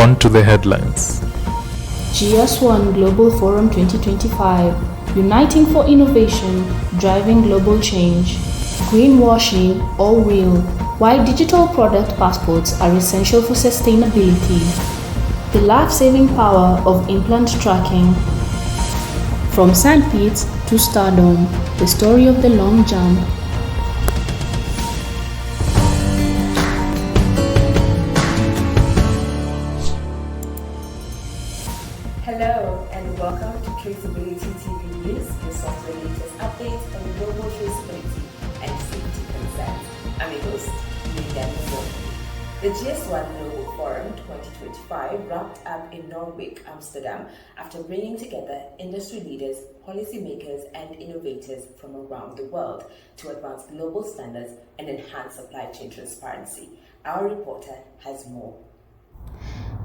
On to the headlines. GS1 Global Forum 2025, Uniting for Innovation, Driving Global Change. Greenwashing, all real. Why digital product passports are essential for sustainability. The life-saving power of implant tracking. From sandpits to stardom, the story of the long jump. Hello and welcome to Traceability TV News, your source for the latest updates on global traceability and safety concerns. I'm your host, Megan Moore. The GS1 Global Forum 2025 wrapped up in Norway, Amsterdam, after bringing together industry leaders, policymakers, and innovators from around the world to advance global standards and enhance supply chain transparency. Our reporter has more.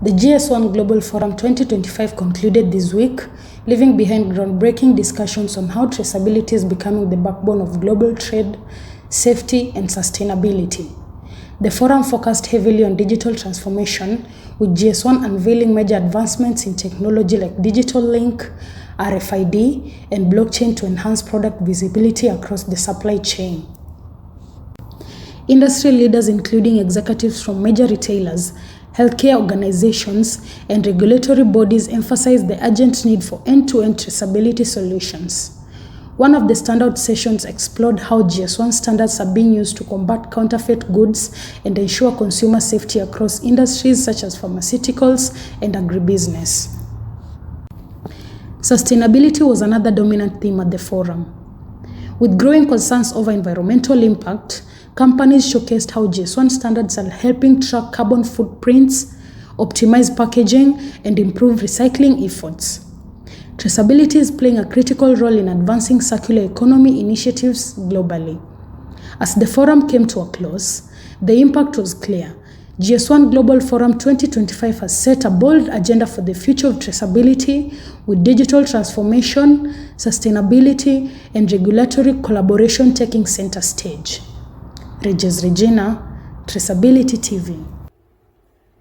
The GS1 Global Forum 2025 concluded this week, leaving behind groundbreaking discussions on how traceability is becoming the backbone of global trade, safety, and sustainability. The forum focused heavily on digital transformation, with GS1 unveiling major advancements in technology like digital link, RFID, and blockchain to enhance product visibility across the supply chain. Industry leaders, including executives from major retailers, healthcare organizations, and regulatory bodies, emphasized the urgent need for end-to-end traceability solutions. One of the standout sessions explored how GS1 standards are being used to combat counterfeit goods and ensure consumer safety across industries such as pharmaceuticals and agribusiness. Sustainability was another dominant theme at the forum. With growing concerns over environmental impact, companies showcased how GS1 standards are helping track carbon footprints, optimize packaging, and improve recycling efforts. Traceability is playing a critical role in advancing circular economy initiatives globally. As the forum came to a close, the impact was clear. GS1 Global Forum 2025 has set a bold agenda for the future of traceability, with digital transformation, sustainability, and regulatory collaboration taking center stage. Regina, Traceability TV.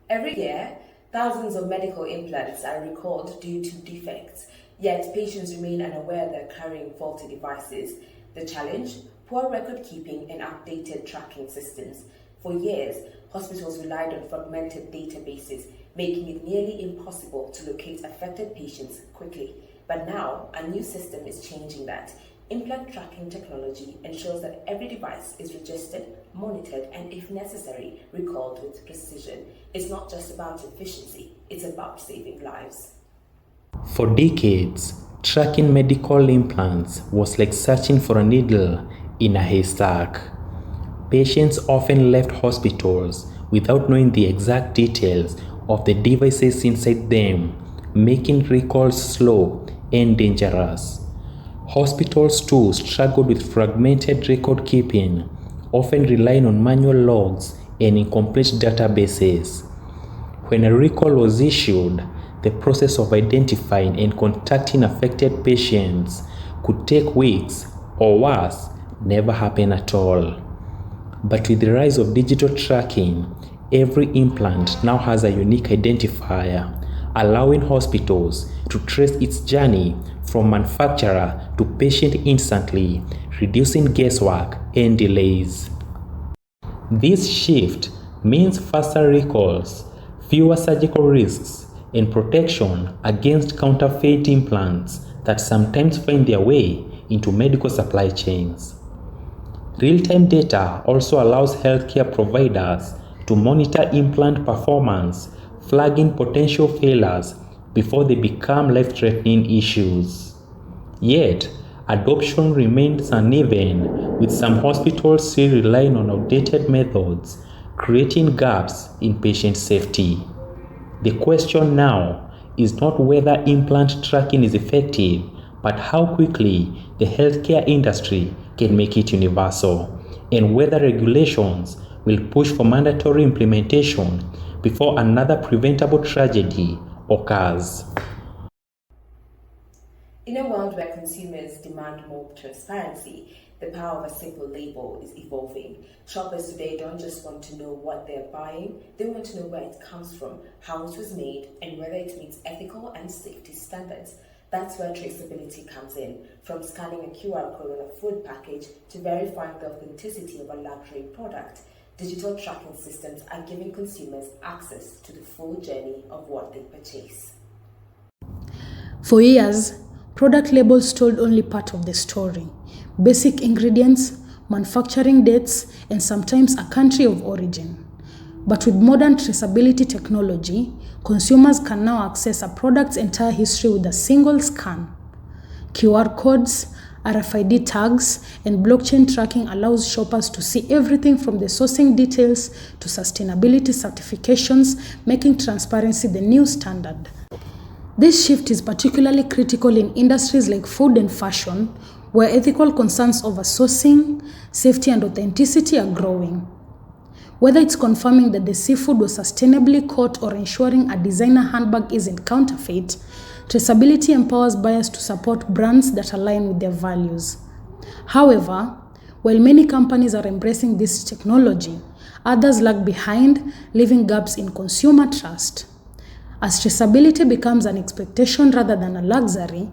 Every year, thousands of medical implants are recalled due to defects, yet patients remain unaware they're carrying faulty devices. The challenge? Poor record keeping and outdated tracking systems. For years, hospitals relied on fragmented databases, making it nearly impossible to locate affected patients quickly. But now, a new system is changing that. Implant tracking technology ensures that every device is registered, monitored, and if necessary, recalled with precision. It's not just about efficiency, it's about saving lives. For decades, tracking medical implants was like searching for a needle in a haystack. Patients often left hospitals without knowing the exact details of the devices inside them, making recalls slow and dangerous. Hospitals too struggled with fragmented record keeping, often relying on manual logs and incomplete databases. When a recall was issued, the process of identifying and contacting affected patients could take weeks, or worse, never happen at all. But with the rise of digital tracking, every implant now has a unique identifier, allowing hospitals to trace its journey from manufacturer to patient instantly, reducing guesswork and delays. This shift means faster recalls, fewer surgical risks, and protection against counterfeit implants that sometimes find their way into medical supply chains. Real-time data also allows healthcare providers to monitor implant performance, flagging potential failures before they become life-threatening issues. Yet, adoption remains uneven, with some hospitals still relying on outdated methods, creating gaps in patient safety. The question now is not whether implant tracking is effective, but how quickly the healthcare industry can make it universal, and whether regulations will push for mandatory implementation before another preventable tragedy occurs. In a world where consumers demand more transparency, the power of a simple label is evolving. Shoppers today don't just want to know what they're buying, they want to know where it comes from, how it was made, and whether it meets ethical and safety standards. That's where traceability comes in, from scanning a QR code on a food package to verifying the authenticity of a luxury product. Digital tracking systems are giving consumers access to the full journey of what they purchase. For years, product labels told only part of the story: basic ingredients, manufacturing dates, and sometimes a country of origin. But with modern traceability technology, consumers can now access a product's entire history with a single scan. QR codes, RFID tags, and blockchain tracking allows shoppers to see everything from the sourcing details to sustainability certifications, making transparency the new standard. This shift is particularly critical in industries like food and fashion, where ethical concerns over sourcing, safety, and authenticity are growing. Whether it's confirming that the seafood was sustainably caught or ensuring a designer handbag isn't counterfeit, traceability empowers buyers to support brands that align with their values. However, while many companies are embracing this technology, others lag behind, leaving gaps in consumer trust. As traceability becomes an expectation rather than a luxury,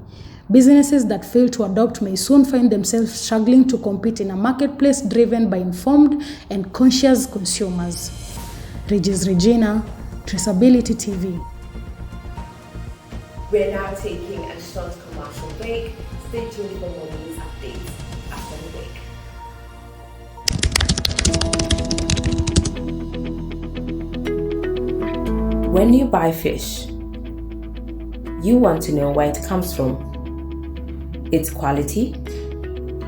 businesses that fail to adopt may soon find themselves struggling to compete in a marketplace driven by informed and conscious consumers. Regis Regina, Traceability TV. We're now taking a short commercial break. Stay tuned for more news updates after the break. When you buy fish, you want to know where it comes from, its quality,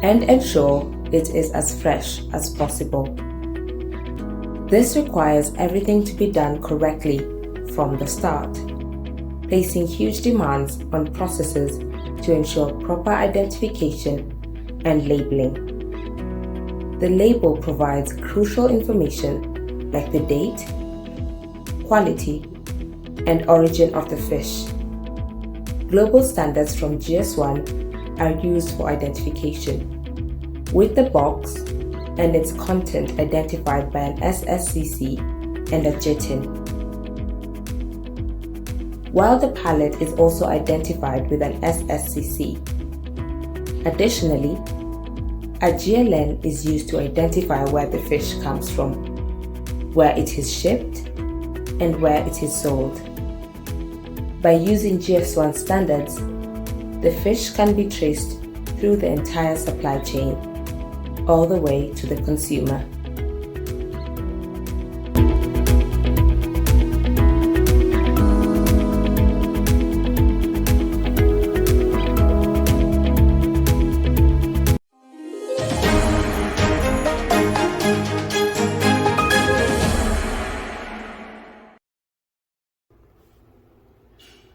and ensure it is as fresh as possible. This requires everything to be done correctly from the start, placing huge demands on processes to ensure proper identification and labeling. The label provides crucial information like the date, quality, and origin of the fish. Global standards from GS1 are used for identification, with the box and its content identified by an SSCC and a JITIN, while the palate is also identified with an SSCC. Additionally, a GLN is used to identify where the fish comes from, where it is shipped, and where it is sold. By using GS1 standards, the fish can be traced through the entire supply chain, all the way to the consumer.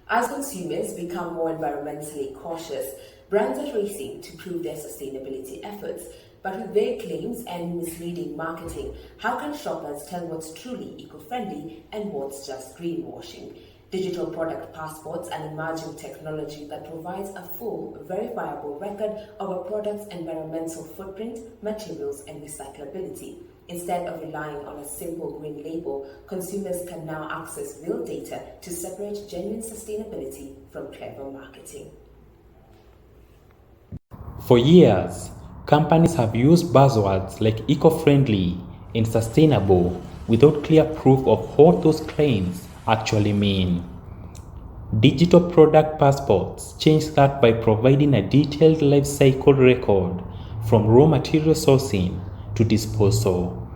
As consumers become more environmentally cautious, brands are racing to prove their sustainability efforts. But with vague claims and misleading marketing, how can shoppers tell what's truly eco-friendly and what's just greenwashing? Digital product passports and emerging technology that provides a full, verifiable record of a product's environmental footprint, materials, and recyclability. Instead of relying on a simple green label, consumers can now access real data to separate genuine sustainability from clever marketing. For years, companies have used buzzwords like eco-friendly and sustainable without clear proof of what those claims actually mean. Digital product passports change that by providing a detailed life cycle record from raw material sourcing to disposal.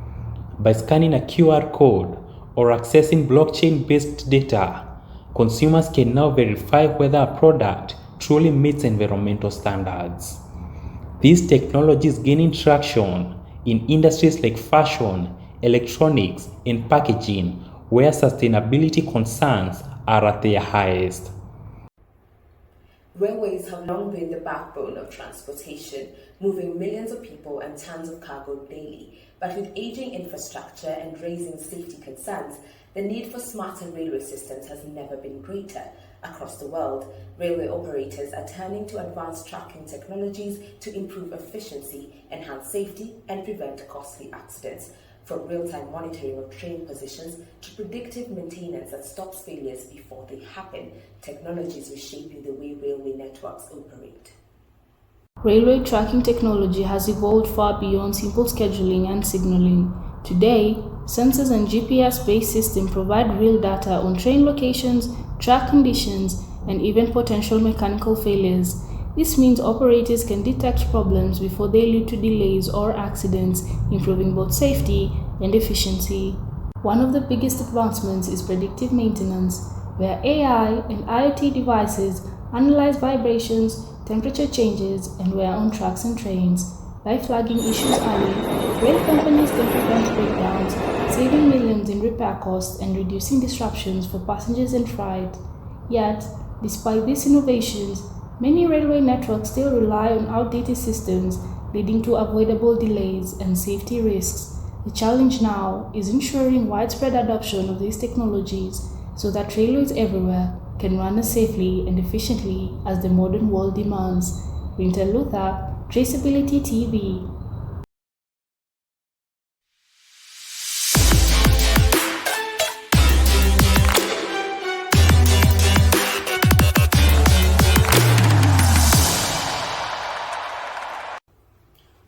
By scanning a QR code or accessing blockchain-based data, consumers can now verify whether a product truly meets environmental standards. This technology is gaining traction in industries like fashion, electronics, and packaging, where sustainability concerns are at their highest. Railways have long been the backbone of transportation, moving millions of people and tons of cargo daily. But with aging infrastructure and raising safety concerns, the need for smarter railway systems has never been greater. Across the world, railway operators are turning to advanced tracking technologies to improve efficiency, enhance safety, and prevent costly accidents. From real-time monitoring of train positions to predictive maintenance that stops failures before they happen, technology is reshaping the way railway networks operate. Railway tracking technology has evolved far beyond simple scheduling and signaling. Today, sensors and GPS-based systems provide real data on train locations, track conditions, and even potential mechanical failures. This means operators can detect problems before they lead to delays or accidents, improving both safety and efficiency. One of the biggest advancements is predictive maintenance, where AI and IoT devices analyze vibrations, temperature changes, and wear on tracks and trains. By flagging issues early, rail companies can prevent breakdowns, saving millions in repair costs and reducing disruptions for passengers and freight. Yet, despite these innovations, many railway networks still rely on outdated systems, leading to avoidable delays and safety risks. The challenge now is ensuring widespread adoption of these technologies so that railways everywhere can run as safely and efficiently as the modern world demands. Winter Luther, Traceability TV.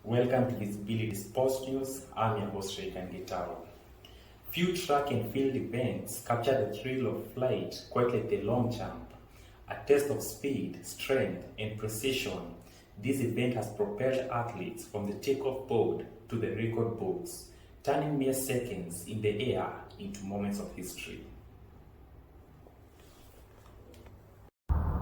Welcome to Visibility Sports News. I'm your host, Regan Gitaro. Few track and field events capture the thrill of flight quite like the long jump. A test of speed, strength, and precision, this event has propelled athletes from the takeoff board to the record books, turning mere seconds in the air into moments of history.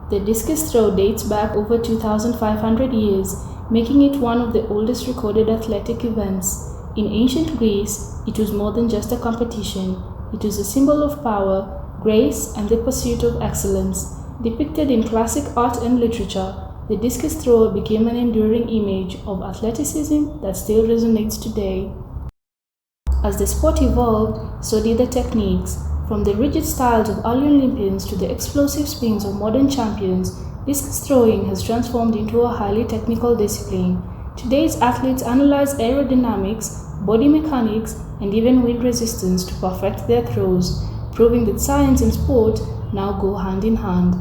The discus throw dates back over 2,500 years, making it one of the oldest recorded athletic events. In ancient Greece, it was more than just a competition. It was a symbol of power, grace, and the pursuit of excellence. Depicted in classic art and literature, the discus thrower became an enduring image of athleticism that still resonates today. As the sport evolved, so did the techniques. From the rigid styles of early Olympians to the explosive spins of modern champions, discus throwing has transformed into a highly technical discipline. Today's athletes analyze aerodynamics, body mechanics, and even wind resistance to perfect their throws, proving that science and sport now go hand in hand.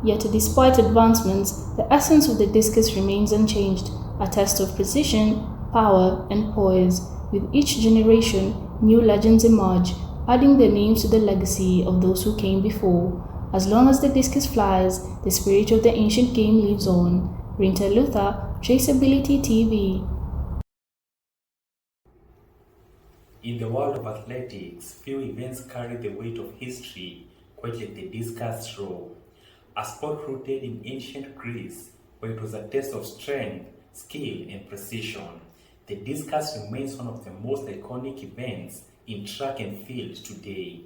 Yet despite advancements, the essence of the discus remains unchanged, a test of precision, power, and poise. With each generation, new legends emerge, adding their names to the legacy of those who came before. As long as the discus flies, the spirit of the ancient game lives on. Rinta Luther, Traceability TV. In the world of athletics, few events carry the weight of history quite like the discus throw. A sport rooted in ancient Greece, where it was a test of strength, skill, and precision, the discus remains one of the most iconic events in track and field today.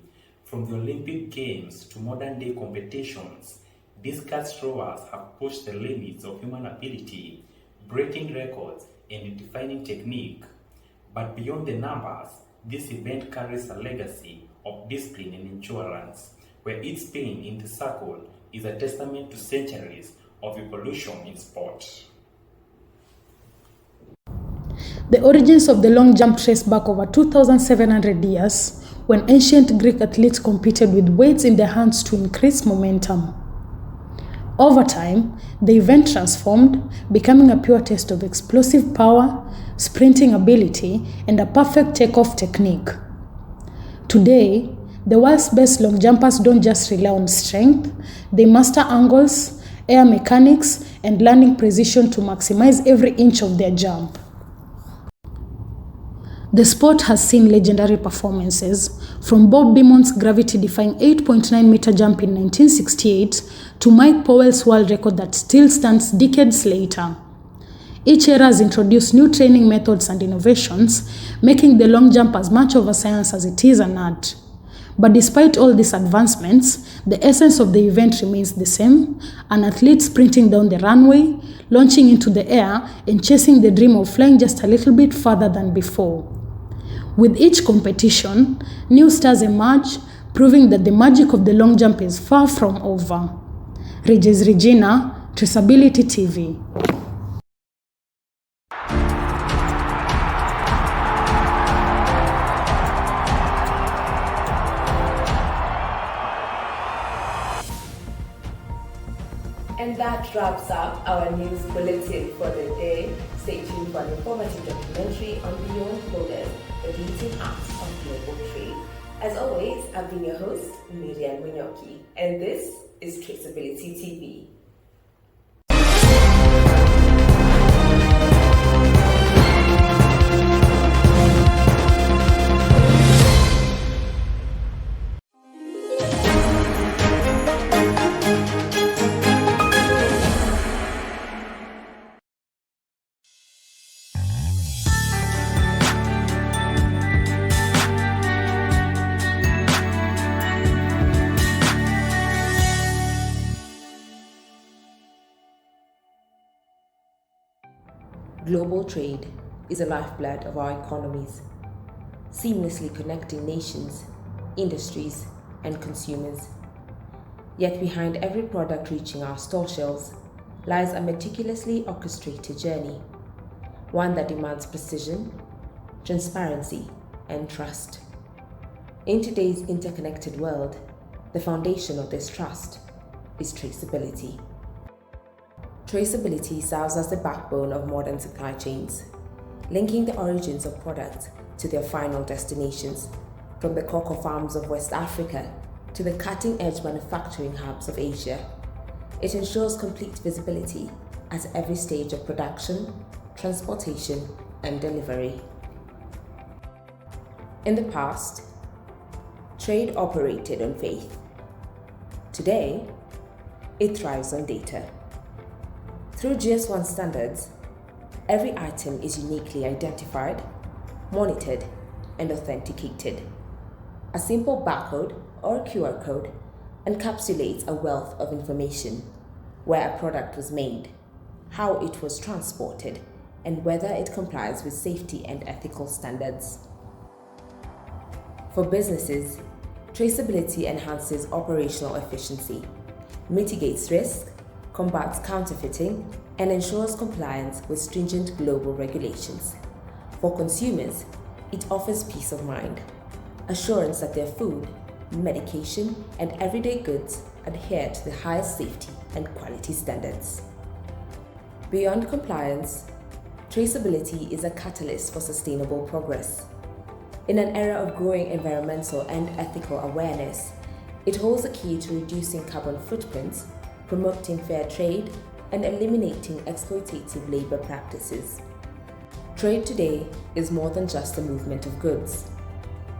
From the Olympic Games to modern-day competitions, discus throwers have pushed the limits of human ability, breaking records and defining technique. But beyond the numbers, this event carries a legacy of discipline and endurance, where each spin in the circle is a testament to centuries of evolution in sport. The origins of the long jump trace back over 2,700 years, when ancient Greek athletes competed with weights in their hands to increase momentum. Over time, the event transformed, becoming a pure test of explosive power, sprinting ability, and a perfect takeoff technique. Today, the world's best long jumpers don't just rely on strength, they master angles, air mechanics, and landing precision to maximize every inch of their jump. The sport has seen legendary performances, from Bob Beamon's gravity-defying 8.9-meter jump in 1968 to Mike Powell's world record that still stands decades later. Each era has introduced new training methods and innovations, making the long jump as much of a science as it is an art. But despite all these advancements, the essence of the event remains the same: an athlete sprinting down the runway, launching into the air, and chasing the dream of flying just a little bit further than before. With each competition, new stars emerge, proving that the magic of the long jump is far from over. Regis Regina, Traceability TV. And that wraps up our news bulletin for the day. Stay tuned for an informative documentary on Beyond Borders, the beating heart of global trade. As always, I've been your host, Miriam Munyoki, and this is Traceability TV. Global trade is a lifeblood of our economies, seamlessly connecting nations, industries, and consumers. Yet behind every product reaching our store shelves lies a meticulously orchestrated journey, one that demands precision, transparency, and trust. In today's interconnected world, the foundation of this trust is traceability. Traceability serves as the backbone of modern supply chains, linking the origins of products to their final destinations, from the cocoa farms of West Africa to the cutting-edge manufacturing hubs of Asia. It ensures complete visibility at every stage of production, transportation, and delivery. In the past, trade operated on faith. Today, it thrives on data. Through GS1 standards, every item is uniquely identified, monitored, and authenticated. A simple barcode or QR code encapsulates a wealth of information: where a product was made, how it was transported, and whether it complies with safety and ethical standards. For businesses, traceability enhances operational efficiency, mitigates risk, combats counterfeiting, and ensures compliance with stringent global regulations. For consumers, it offers peace of mind, assurance that their food, medication, and everyday goods adhere to the highest safety and quality standards. Beyond compliance, traceability is a catalyst for sustainable progress. In an era of growing environmental and ethical awareness, it holds the key to reducing carbon footprints, promoting fair trade, and eliminating exploitative labor practices. Trade today is more than just a movement of goods.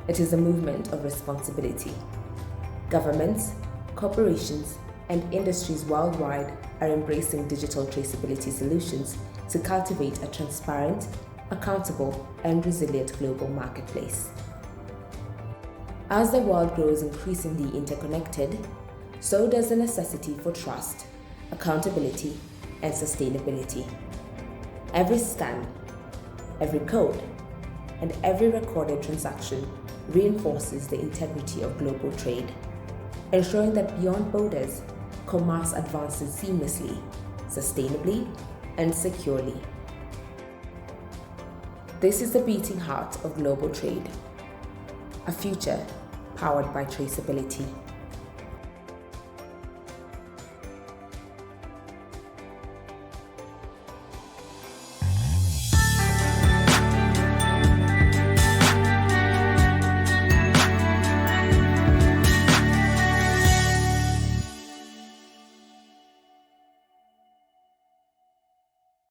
It is a movement of responsibility. Governments, corporations, and industries worldwide are embracing digital traceability solutions to cultivate a transparent, accountable, and resilient global marketplace. As the world grows increasingly interconnected, so does the necessity for trust, accountability, and sustainability. Every scan, every code, and every recorded transaction reinforces the integrity of global trade, ensuring that beyond borders, commerce advances seamlessly, sustainably, and securely. This is the beating heart of global trade, a future powered by traceability.